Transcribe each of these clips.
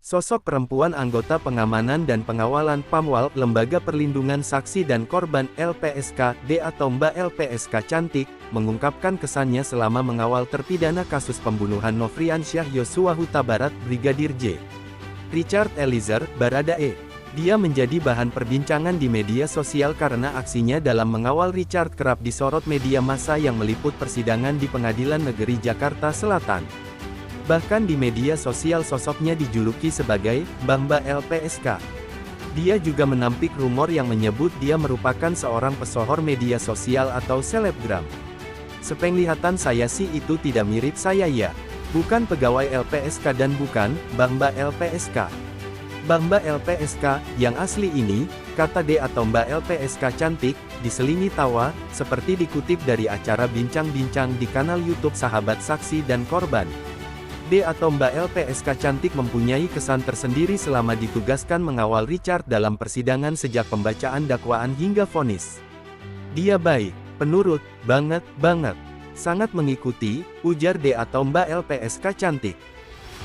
Sosok perempuan anggota pengamanan dan pengawalan PAMWAL, Lembaga Perlindungan Saksi dan Korban LPSK, D atau Mbak LPSK Cantik, mengungkapkan kesannya selama mengawal terpidana kasus pembunuhan Nofriansyah Yosua Huta Barat, Brigadir J. Richard Eliezer, Baradae. Dia menjadi bahan perbincangan di media sosial karena aksinya dalam mengawal Richard kerap disorot media massa yang meliput persidangan di Pengadilan Negeri Jakarta Selatan. Bahkan di media sosial sosoknya dijuluki sebagai Mbak LPSK. Dia juga menampik rumor yang menyebut dia merupakan seorang pesohor media sosial atau selebgram. Sepenglihatan saya sih itu tidak mirip saya ya. Bukan pegawai LPSK dan bukan Mbak LPSK. Mbak LPSK, yang asli ini, kata D atau Mbak LPSK Cantik, diselingi tawa, seperti dikutip dari acara bincang-bincang di kanal YouTube Sahabat Saksi dan Korban. D atau Mbak LPSK Cantik mempunyai kesan tersendiri selama ditugaskan mengawal Richard dalam persidangan sejak pembacaan dakwaan hingga vonis. Dia baik, penurut, banget, sangat mengikuti, ujar D atau Mbak LPSK Cantik.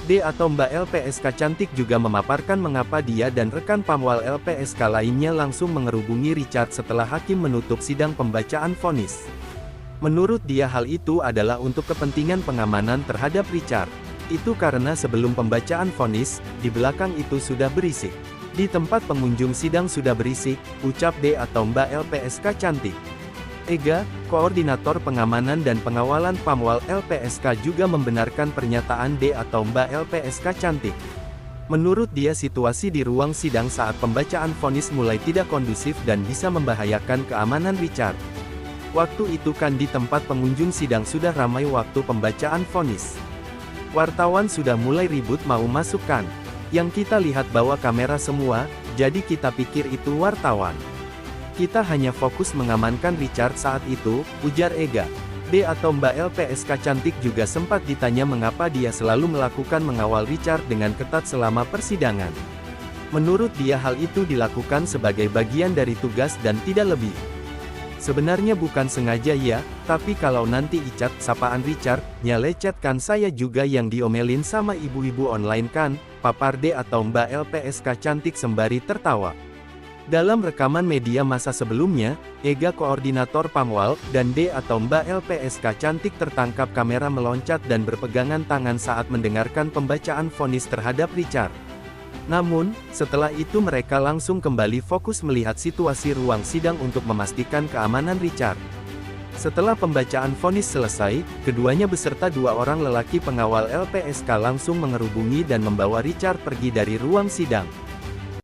D atau Mbak LPSK Cantik juga memaparkan mengapa dia dan rekan PAMWAL LPSK lainnya langsung mengerubungi Richard setelah hakim menutup sidang pembacaan vonis. Menurut dia hal itu adalah untuk kepentingan pengamanan terhadap Richard. Itu karena sebelum pembacaan vonis, di belakang itu sudah berisik. Di tempat pengunjung sidang sudah berisik, ucap D atau Mbak LPSK Cantik. Ega, Koordinator Pengamanan dan Pengawalan PAMWAL LPSK juga membenarkan pernyataan D atau Mbak LPSK Cantik. Menurut dia situasi di ruang sidang saat pembacaan vonis mulai tidak kondusif dan bisa membahayakan keamanan Richard. Waktu itu kan di tempat pengunjung sidang sudah ramai waktu pembacaan vonis. Wartawan sudah mulai ribut mau masukkan. Yang kita lihat bawa kamera semua, jadi kita pikir itu wartawan. Kita hanya fokus mengamankan Richard saat itu, ujar Ega. D atau Mbak LPSK Cantik juga sempat ditanya mengapa dia selalu melakukan mengawal Richard dengan ketat selama persidangan. Menurut dia hal itu dilakukan sebagai bagian dari tugas dan tidak lebih. Sebenarnya bukan sengaja ya, tapi kalau nanti Icat, sapaan Richard, lecet kan saya juga yang diomelin sama ibu-ibu online kan, papar D atau Mbak LPSK Cantik sembari tertawa. Dalam rekaman media massa sebelumnya, Ega Koordinator PAMWAL, dan D atau Mbak LPSK Cantik tertangkap kamera meloncat dan berpegangan tangan saat mendengarkan pembacaan vonis terhadap Richard. Namun, setelah itu mereka langsung kembali fokus melihat situasi ruang sidang untuk memastikan keamanan Richard. Setelah pembacaan vonis selesai, keduanya beserta dua orang lelaki pengawal LPSK langsung mengerubungi dan membawa Richard pergi dari ruang sidang.